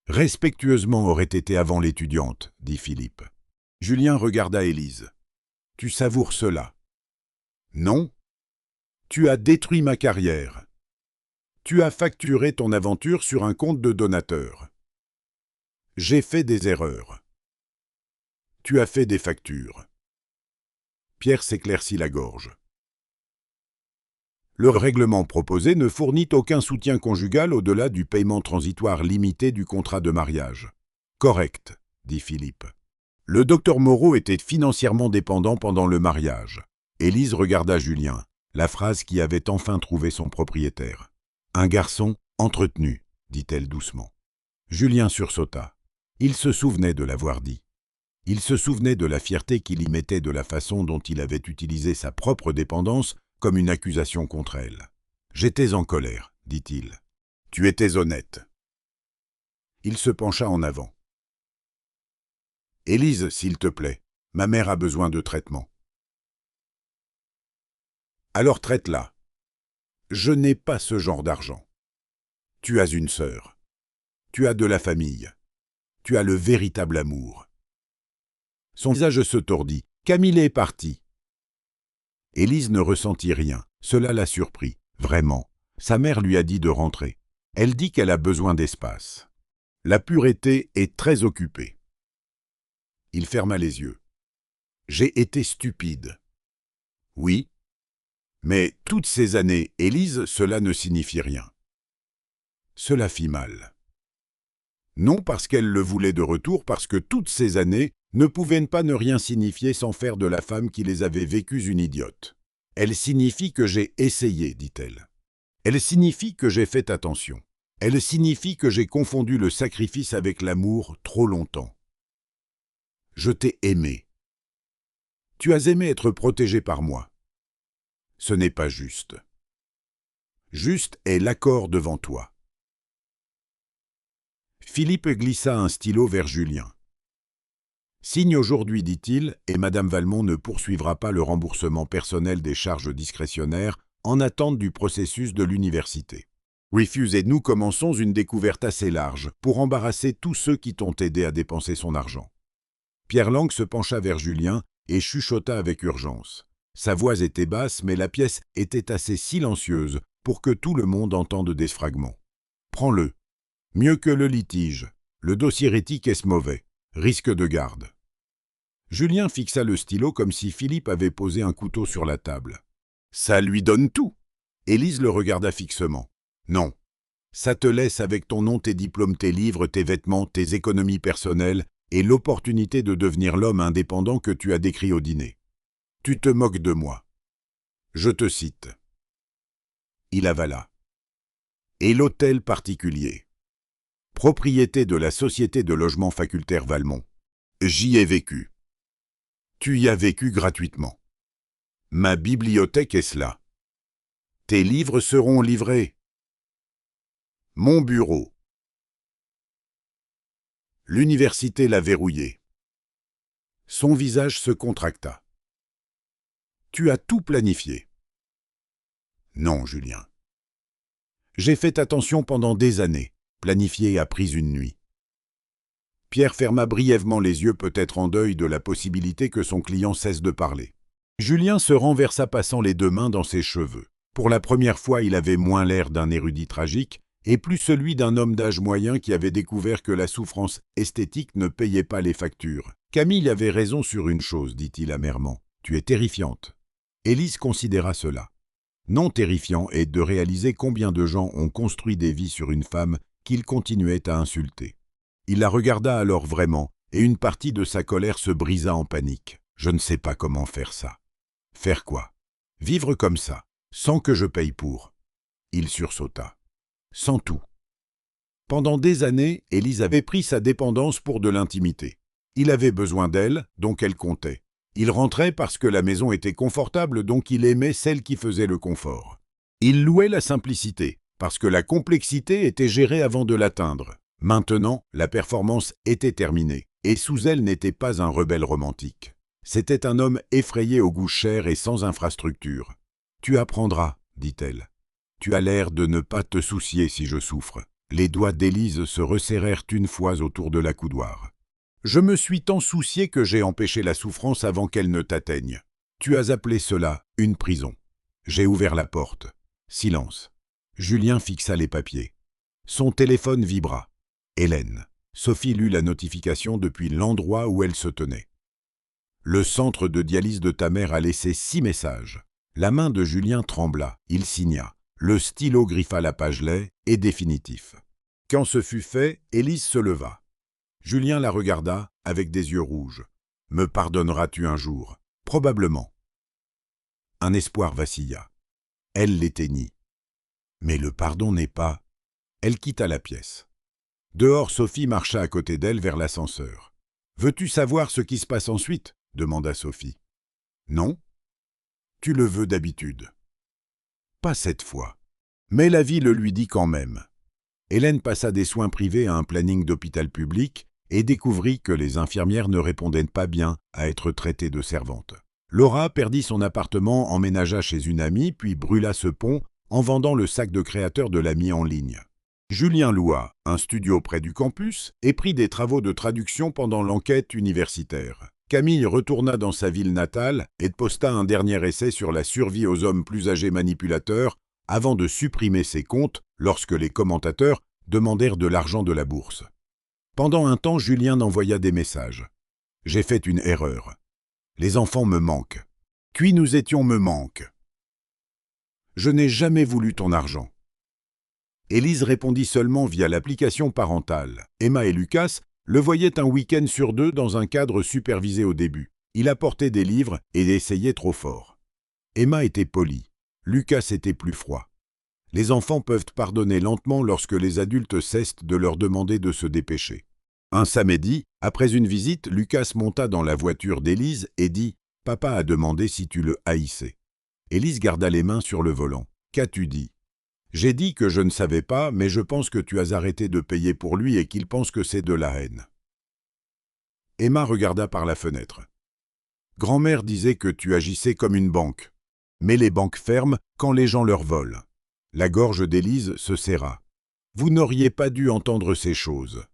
« Respectueusement aurait été avant l'étudiante, dit Philippe. » Julien regarda Élise. « Tu savoures cela. »« Non. Tu as détruit ma carrière. Tu as facturé ton aventure sur un compte de donateur. J'ai fait des erreurs. Tu as fait des factures. » Pierre s'éclaircit la gorge. Le règlement proposé ne fournit aucun soutien conjugal au-delà du paiement transitoire limité du contrat de mariage. « Correct, » dit Philippe. Le docteur Moreau était financièrement dépendant pendant le mariage. Élise regarda Julien, la phrase qui avait enfin trouvé son propriétaire. « Un garçon entretenu, » dit-elle doucement. Julien sursauta. Il se souvenait de l'avoir dit. Il se souvenait de la fierté qu'il y mettait de la façon dont il avait utilisé sa propre dépendance comme une accusation contre elle. « J'étais en colère, » dit-il. « Tu étais honnête. » Il se pencha en avant. « Élise, s'il te plaît, ma mère a besoin de traitement. »« Alors traite-la. Je n'ai pas ce genre d'argent. Tu as une sœur. Tu as de la famille. Tu as le véritable amour. » Son visage se tordit. Camille est partie. Élise ne ressentit rien. Cela la surprit. Vraiment. Sa mère lui a dit de rentrer. Elle dit qu'elle a besoin d'espace. La pureté est très occupée. Il ferma les yeux. J'ai été stupide. Oui. Mais toutes ces années, Élise, cela ne signifie rien. Cela fit mal. Non parce qu'elle le voulait de retour, parce que toutes ces années ne pouvaient pas ne rien signifier sans faire de la femme qui les avait vécues une idiote. Elle signifie que j'ai essayé, dit-elle. Elle signifie que j'ai fait attention. Elle signifie que j'ai confondu le sacrifice avec l'amour trop longtemps. Je t'ai aimé. Tu as aimé être protégé par moi. Ce n'est pas juste. Juste est l'accord devant toi. Philippe glissa un stylo vers Julien. Signe aujourd'hui, dit-il, et Madame Valmont ne poursuivra pas le remboursement personnel des charges discrétionnaires en attente du processus de l'université. Refuse et nous commençons une découverte assez large pour embarrasser tous ceux qui t'ont aidé à dépenser son argent. Pierre Lang se pencha vers Julien et chuchota avec urgence. Sa voix était basse, mais la pièce était assez silencieuse pour que tout le monde entende des fragments. « Prends-le. Mieux que le litige. Le dossier éthique est mauvais. Risque de garde. » Julien fixa le stylo comme si Philippe avait posé un couteau sur la table. « Ça lui donne tout !» Élise le regarda fixement. « Non. Ça te laisse avec ton nom, tes diplômes, tes livres, tes vêtements, tes économies personnelles et l'opportunité de devenir l'homme indépendant que tu as décrit au dîner. Tu te moques de moi. Je te cite. Il avala. Et l'hôtel particulier. Propriété de la Société de logement facultaire Valmont. J'y ai vécu. Tu y as vécu gratuitement. Ma bibliothèque est cela. Tes livres seront livrés. Mon bureau. L'université l'a verrouillé. Son visage se contracta. Tu as tout planifié. Non, Julien. J'ai fait attention pendant des années. Planifié a pris une nuit. Pierre ferma brièvement les yeux, peut-être en deuil de la possibilité que son client cesse de parler. Julien se renversa, passant les deux mains dans ses cheveux. Pour la première fois, il avait moins l'air d'un érudit tragique et plus celui d'un homme d'âge moyen qui avait découvert que la souffrance esthétique ne payait pas les factures. Camille avait raison sur une chose, dit-il amèrement. Tu es terrifiante. Élise considéra cela. Non terrifiant est de réaliser combien de gens ont construit des vies sur une femme qu'il continuait à insulter. Il la regarda alors vraiment, et une partie de sa colère se brisa en panique. Je ne sais pas comment faire ça. Faire quoi? Vivre comme ça, sans que je paye pour. Il sursauta. Sans tout. Pendant des années, Élise avait pris sa dépendance pour de l'intimité. Il avait besoin d'elle, donc elle comptait. Il rentrait parce que la maison était confortable, donc il aimait celle qui faisait le confort. Il louait la simplicité, parce que la complexité était gérée avant de l'atteindre. Maintenant, la performance était terminée, et sous elle n'était pas un rebelle romantique. C'était un homme effrayé au goût cher et sans infrastructure. « Tu apprendras, dit-elle. Tu as l'air de ne pas te soucier si je souffre. » Les doigts d'Élise se resserrèrent une fois autour de l'accoudoir. « Je me suis tant soucié que j'ai empêché la souffrance avant qu'elle ne t'atteigne. Tu as appelé cela une prison. J'ai ouvert la porte. Silence. » Julien fixa les papiers. Son téléphone vibra. Hélène. Sophie lut la notification depuis l'endroit où elle se tenait. Le centre de dialyse de ta mère a laissé 6 messages. La main de Julien trembla. Il signa. Le stylo griffa la page laid et définitif. Quand ce fut fait, Élise se leva. Julien la regarda avec des yeux rouges. « Me pardonneras-tu un jour ?»« Probablement. » Un espoir vacilla. Elle l'éteignit. Mais le pardon n'est pas... Elle quitta la pièce. Dehors, Sophie marcha à côté d'elle vers l'ascenseur. « Veux-tu savoir ce qui se passe ensuite ?» demanda Sophie. « Non. Tu le veux d'habitude. » Pas cette fois. Mais la vie le lui dit quand même. Hélène passa des soins privés à un planning d'hôpital public et découvrit que les infirmières ne répondaient pas bien à être traitées de servantes. Laura perdit son appartement, emménagea chez une amie, puis brûla ce pont en vendant le sac de créateur de l'amie en ligne. Julien loua un studio près du campus et prit des travaux de traduction pendant l'enquête universitaire. Camille retourna dans sa ville natale et posta un dernier essai sur la survie aux hommes plus âgés manipulateurs avant de supprimer ses comptes lorsque les commentateurs demandèrent de l'argent de la bourse. Pendant un temps, Julien envoya des messages. « J'ai fait une erreur. Les enfants me manquent. Qui nous étions me manque. Je n'ai jamais voulu ton argent. » Élise répondit seulement via l'application parentale. Emma et Lucas le voyaient un week-end sur 2 dans un cadre supervisé au début. Il apportait des livres et essayait trop fort. Emma était polie. Lucas était plus froid. Les enfants peuvent pardonner lentement lorsque les adultes cessent de leur demander de se dépêcher. Un samedi, après une visite, Lucas monta dans la voiture d'Élise et dit « Papa a demandé si tu le haïssais. » Élise garda les mains sur le volant. « Qu'as-tu dit ?»« J'ai dit que je ne savais pas, mais je pense que tu as arrêté de payer pour lui et qu'il pense que c'est de la haine. » Emma regarda par la fenêtre. « Grand-mère disait que tu agissais comme une banque. Mais les banques ferment quand les gens leur volent. » La gorge d'Élise se serra. « Vous n'auriez pas dû entendre ces choses. »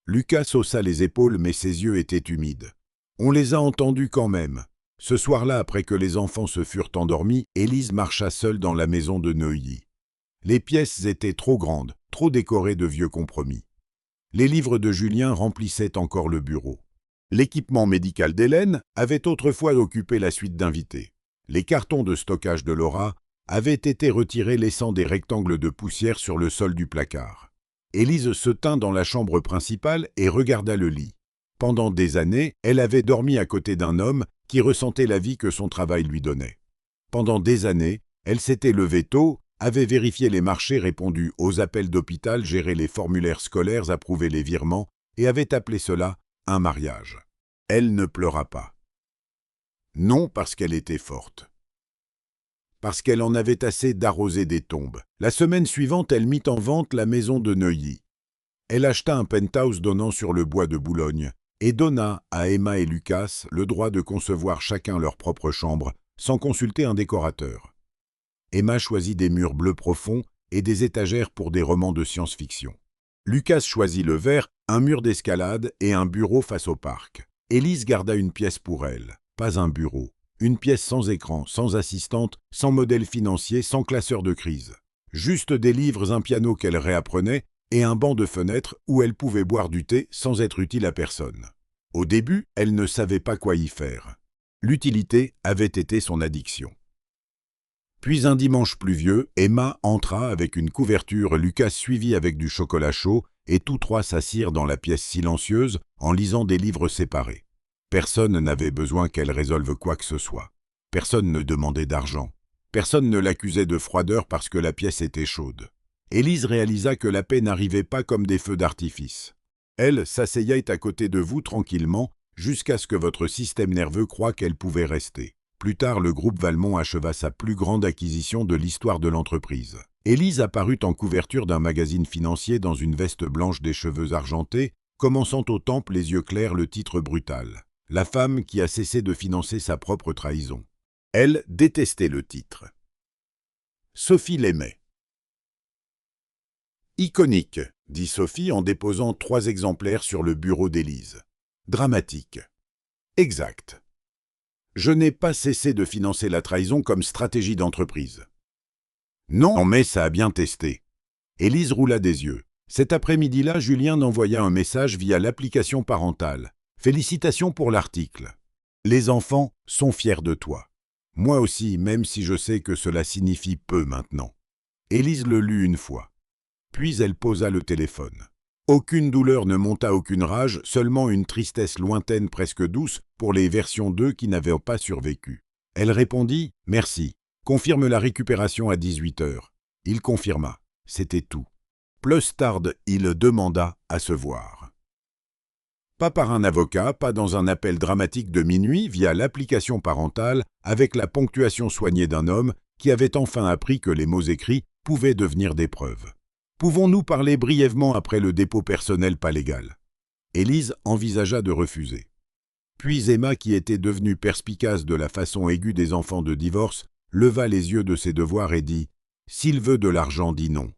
Lucas haussa les épaules, mais ses yeux étaient humides. « On les a entendus quand même. » Ce soir-là, après que les enfants se furent endormis, Élise marcha seule dans la maison de Neuilly. Les pièces étaient trop grandes, trop décorées de vieux compromis. Les livres de Julien remplissaient encore le bureau. L'équipement médical d'Hélène avait autrefois occupé la suite d'invités. Les cartons de stockage de Laura avait été retiré laissant des rectangles de poussière sur le sol du placard. Élise se tint dans la chambre principale et regarda le lit. Pendant des années, elle avait dormi à côté d'un homme qui ressentait la vie que son travail lui donnait. Pendant des années, elle s'était levée tôt, avait vérifié les marchés, répondu aux appels d'hôpital, géré les formulaires scolaires, approuvé les virements et avait appelé cela un mariage. Elle ne pleura pas. Non parce qu'elle était forte. Parce qu'elle en avait assez d'arroser des tombes. La semaine suivante, elle mit en vente la maison de Neuilly. Elle acheta un penthouse donnant sur le bois de Boulogne et donna à Emma et Lucas le droit de concevoir chacun leur propre chambre, sans consulter un décorateur. Emma choisit des murs bleus profonds et des étagères pour des romans de science-fiction. Lucas choisit le vert, un mur d'escalade et un bureau face au parc. Élise garda une pièce pour elle, pas un bureau. Une pièce sans écran, sans assistante, sans modèle financier, sans classeur de crise. Juste des livres, un piano qu'elle réapprenait et un banc de fenêtre où elle pouvait boire du thé sans être utile à personne. Au début, elle ne savait pas quoi y faire. L'utilité avait été son addiction. Puis un dimanche pluvieux, Emma entra avec une couverture, Lucas suivit avec du chocolat chaud, et tous trois s'assirent dans la pièce silencieuse en lisant des livres séparés. Personne n'avait besoin qu'elle résolve quoi que ce soit. Personne ne demandait d'argent. Personne ne l'accusait de froideur parce que la pièce était chaude. Élise réalisa que la paix n'arrivait pas comme des feux d'artifice. Elle s'asseyait à côté de vous tranquillement jusqu'à ce que votre système nerveux croie qu'elle pouvait rester. Plus tard, le groupe Valmont acheva sa plus grande acquisition de l'histoire de l'entreprise. Élise apparut en couverture d'un magazine financier dans une veste blanche, des cheveux argentés, commençant aux tempes, les yeux clairs, le titre brutal. La femme qui a cessé de financer sa propre trahison. Elle détestait le titre. Sophie l'aimait. Iconique, dit Sophie en déposant 3 exemplaires sur le bureau d'Élise. Dramatique. Exact. Je n'ai pas cessé de financer la trahison comme stratégie d'entreprise. Non, mais ça a bien testé. Élise roula des yeux. Cet après-midi-là, Julien envoya un message via l'application parentale. Félicitations pour l'article. Les enfants sont fiers de toi. Moi aussi, même si je sais que cela signifie peu maintenant. Élise le lut une fois. Puis elle posa le téléphone. Aucune douleur ne monta, aucune rage, seulement une tristesse lointaine, presque douce, pour les versions 2 qui n'avaient pas survécu. Elle répondit « Merci. Confirme la récupération à 18 h. » Il confirma. C'était tout. Plus tard, il demanda à se voir. Pas par un avocat, pas dans un appel dramatique de minuit, via l'application parentale, avec la ponctuation soignée d'un homme qui avait enfin appris que les mots écrits pouvaient devenir des preuves. Pouvons-nous parler brièvement après le dépôt personnel pas légal? Élise envisagea de refuser. Puis Emma, qui était devenue perspicace de la façon aiguë des enfants de divorce, leva les yeux de ses devoirs et dit « S'il veut de l'argent, dis non. »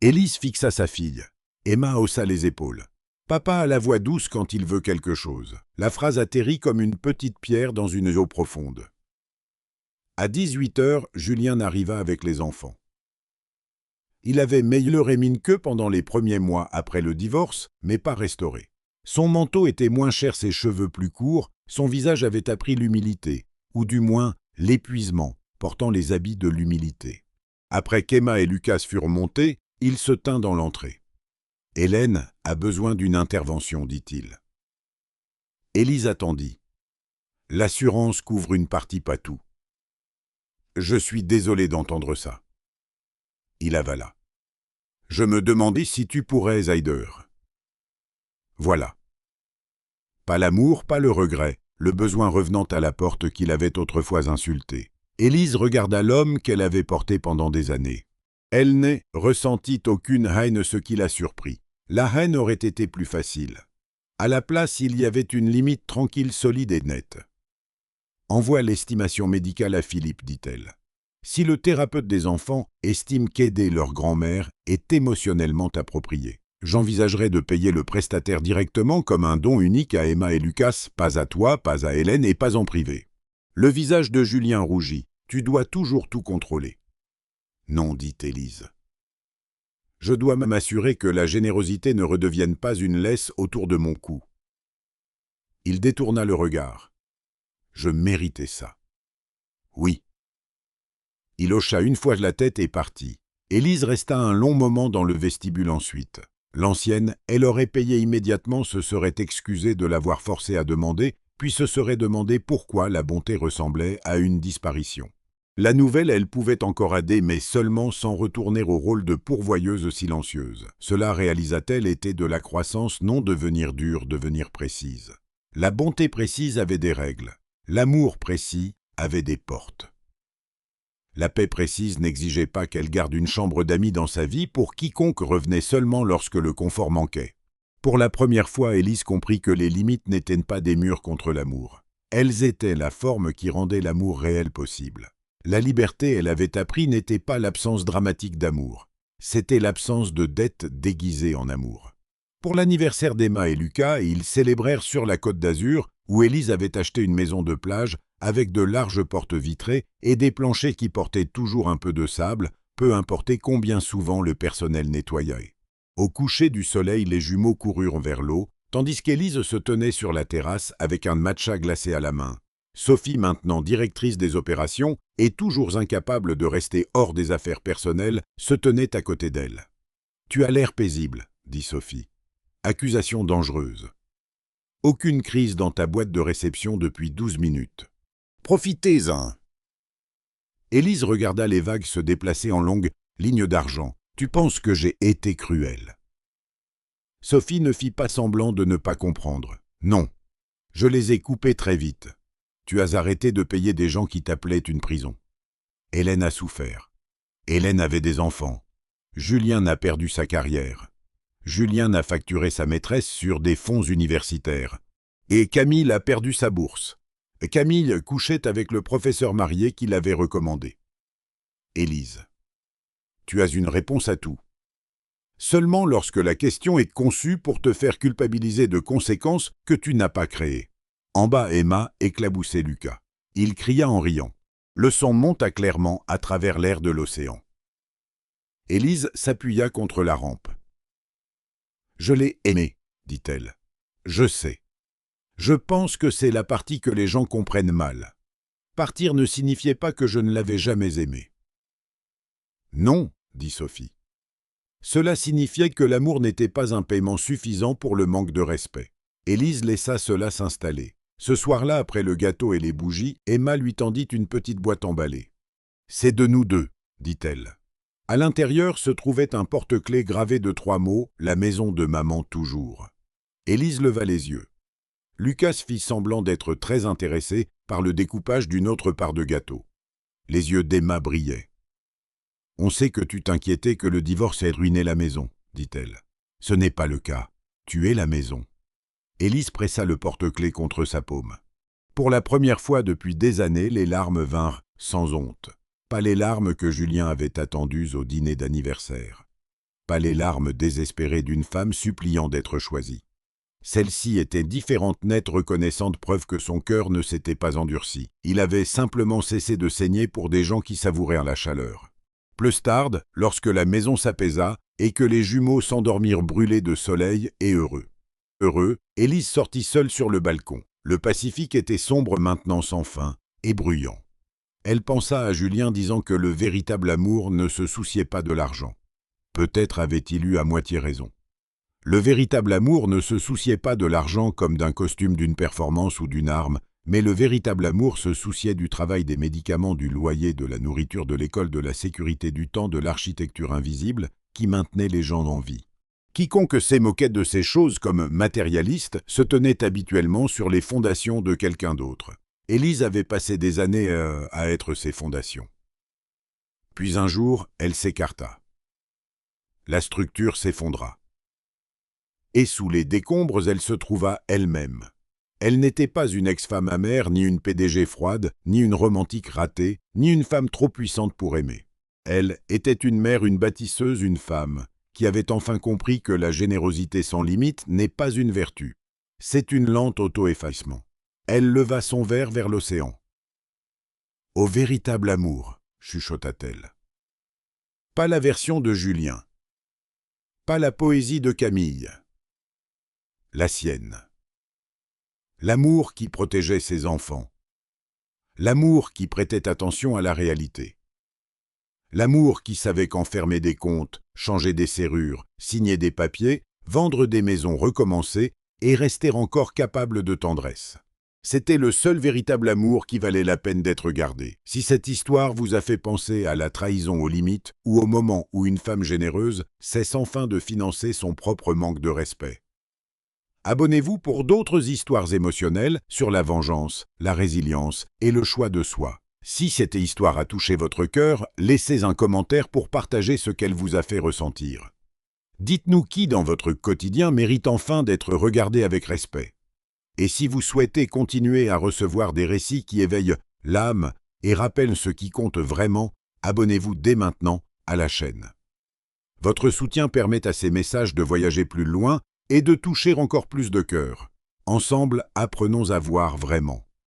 Élise fixa sa fille. Emma haussa les épaules. Papa a la voix douce quand il veut quelque chose. La phrase atterrit comme une petite pierre dans une eau profonde. À 18 h, Julien arriva avec les enfants. Il avait meilleure mine qu'eux pendant les premiers mois après le divorce, mais pas restauré. Son manteau était moins cher, ses cheveux plus courts, son visage avait appris l'humilité, ou du moins l'épuisement, portant les habits de l'humilité. Après qu'Emma et Lucas furent montés, il se tint dans l'entrée. « Hélène a besoin d'une intervention, dit-il. » Élise attendit. « L'assurance couvre une partie, pas tout. »« Je suis désolé d'entendre ça. » Il avala. « Je me demandais si tu pourrais, Zaider. » Voilà. Pas l'amour, pas le regret, le besoin revenant à la porte qu'il avait autrefois insulté. Élise regarda l'homme qu'elle avait porté pendant des années. Elle ne ressentit aucune haine, ce qui la surprit. La haine aurait été plus facile. À la place, il y avait une limite tranquille, solide et nette. « Envoie l'estimation médicale à Philippe, dit-elle. Si le thérapeute des enfants estime qu'aider leur grand-mère est émotionnellement approprié, j'envisagerais de payer le prestataire directement comme un don unique à Emma et Lucas, pas à toi, pas à Hélène et pas en privé. » Le visage de Julien rougit. « Tu dois toujours tout contrôler. » « Non, dit Élise. Je dois m'assurer que la générosité ne redevienne pas une laisse autour de mon cou. » Il détourna le regard. « Je méritais ça. » « Oui. » Il hocha une fois la tête et partit. Élise resta un long moment dans le vestibule ensuite. L'ancienne, elle aurait payé immédiatement, se serait excusée de l'avoir forcé à demander, puis se serait demandé pourquoi la bonté ressemblait à une disparition. La nouvelle, elle pouvait encore aider, mais seulement sans retourner au rôle de pourvoyeuse silencieuse. Cela, réalisa-t-elle, était de la croissance, non devenir dure, devenir précise. La bonté précise avait des règles. L'amour précis avait des portes. La paix précise n'exigeait pas qu'elle garde une chambre d'amis dans sa vie pour quiconque revenait seulement lorsque le confort manquait. Pour la première fois, Élise comprit que les limites n'étaient pas des murs contre l'amour. Elles étaient la forme qui rendait l'amour réel possible. La liberté, elle avait appris, n'était pas l'absence dramatique d'amour. C'était l'absence de dette déguisée en amour. Pour l'anniversaire d'Emma et Lucas, ils célébrèrent sur la Côte d'Azur, où Élise avait acheté une maison de plage avec de larges portes vitrées et des planchers qui portaient toujours un peu de sable, peu importe combien souvent le personnel nettoyait. Au coucher du soleil, les jumeaux coururent vers l'eau, tandis qu'Élise se tenait sur la terrasse avec un matcha glacé à la main. Sophie, maintenant directrice des opérations et toujours incapable de rester hors des affaires personnelles, se tenait à côté d'elle. « Tu as l'air paisible, » dit Sophie. Accusation dangereuse. Aucune crise dans ta boîte de réception depuis 12 minutes. Profitez-en. Élise regarda les vagues se déplacer en longues lignes d'argent. Tu penses que j'ai été cruelle. Sophie ne fit pas semblant de ne pas comprendre. Non, je les ai coupés très vite. Tu as arrêté de payer des gens qui t'appelaient une prison. Hélène a souffert. Hélène avait des enfants. Julien a perdu sa carrière. Julien a facturé sa maîtresse sur des fonds universitaires. Et Camille a perdu sa bourse. Camille couchait avec le professeur marié qui l'avait recommandé. Élise. Tu as une réponse à tout. Seulement lorsque la question est conçue pour te faire culpabiliser de conséquences que tu n'as pas créées. En bas, Emma éclaboussait Lucas. Il cria en riant. Le son monta clairement à travers l'air de l'océan. Élise s'appuya contre la rampe. « Je l'ai aimé, dit-elle. Je sais. Je pense que c'est la partie que les gens comprennent mal. Partir ne signifiait pas que je ne l'avais jamais aimé. » Non, dit Sophie. Cela signifiait que l'amour n'était pas un paiement suffisant pour le manque de respect. Élise laissa cela s'installer. Ce soir-là, après le gâteau et les bougies, Emma lui tendit une petite boîte emballée. « C'est de nous deux, dit-elle. À l'intérieur se trouvait un porte-clés gravé de 3 mots, « La maison de maman toujours ». Élise leva les yeux. Lucas fit semblant d'être très intéressé par le découpage d'une autre part de gâteau. Les yeux d'Emma brillaient. « On sait que tu t'inquiétais que le divorce ait ruiné la maison, dit-elle. Ce n'est pas le cas. Tu es la maison. » Élise pressa le porte-clés contre sa paume. Pour la première fois depuis des années, les larmes vinrent sans honte. Pas les larmes que Julien avait attendues au dîner d'anniversaire. Pas les larmes désespérées d'une femme suppliant d'être choisie. Celle-ci était différente, nette, reconnaissante, preuve que son cœur ne s'était pas endurci. Il avait simplement cessé de saigner pour des gens qui savourèrent la chaleur. Plus tard, lorsque la maison s'apaisa et que les jumeaux s'endormirent brûlés de soleil et heureux. Heureux, Élise sortit seule sur le balcon. Le Pacifique était sombre maintenant sans fin et bruyant. Elle pensa à Julien disant que le véritable amour ne se souciait pas de l'argent. Peut-être avait-il eu à moitié raison. Le véritable amour ne se souciait pas de l'argent comme d'un costume, d'une performance ou d'une arme, mais le véritable amour se souciait du travail, des médicaments, du loyer, de la nourriture, de l'école, de la sécurité, du temps, de l'architecture invisible qui maintenait les gens en vie. Quiconque se moquait de ces choses comme matérialiste se tenait habituellement sur les fondations de quelqu'un d'autre. Élise avait passé des années à être ses fondations. Puis un jour, elle s'écarta. La structure s'effondra. Et sous les décombres, elle se trouva elle-même. Elle n'était pas une ex-femme amère, ni une PDG froide, ni une romantique ratée, ni une femme trop puissante pour aimer. Elle était une mère, une bâtisseuse, une femme, qui avait enfin compris que la générosité sans limite n'est pas une vertu. C'est une lente auto-effacement. Elle leva son verre vers l'océan. « Au véritable amour », chuchota-t-elle. Pas la version de Julien. Pas la poésie de Camille. La sienne. L'amour qui protégeait ses enfants. L'amour qui prêtait attention à la réalité. L'amour qui savait qu'enfermer des comptes, changer des serrures, signer des papiers, vendre des maisons recommencer et rester encore capable de tendresse. C'était le seul véritable amour qui valait la peine d'être gardé. Si cette histoire vous a fait penser à la trahison aux limites ou au moment où une femme généreuse cesse enfin de financer son propre manque de respect. Abonnez-vous pour d'autres histoires émotionnelles sur la vengeance, la résilience et le choix de soi. Si cette histoire a touché votre cœur, laissez un commentaire pour partager ce qu'elle vous a fait ressentir. Dites-nous qui dans votre quotidien mérite enfin d'être regardé avec respect. Et si vous souhaitez continuer à recevoir des récits qui éveillent l'âme et rappellent ce qui compte vraiment, abonnez-vous dès maintenant à la chaîne. Votre soutien permet à ces messages de voyager plus loin et de toucher encore plus de cœurs. Ensemble, apprenons à voir vraiment.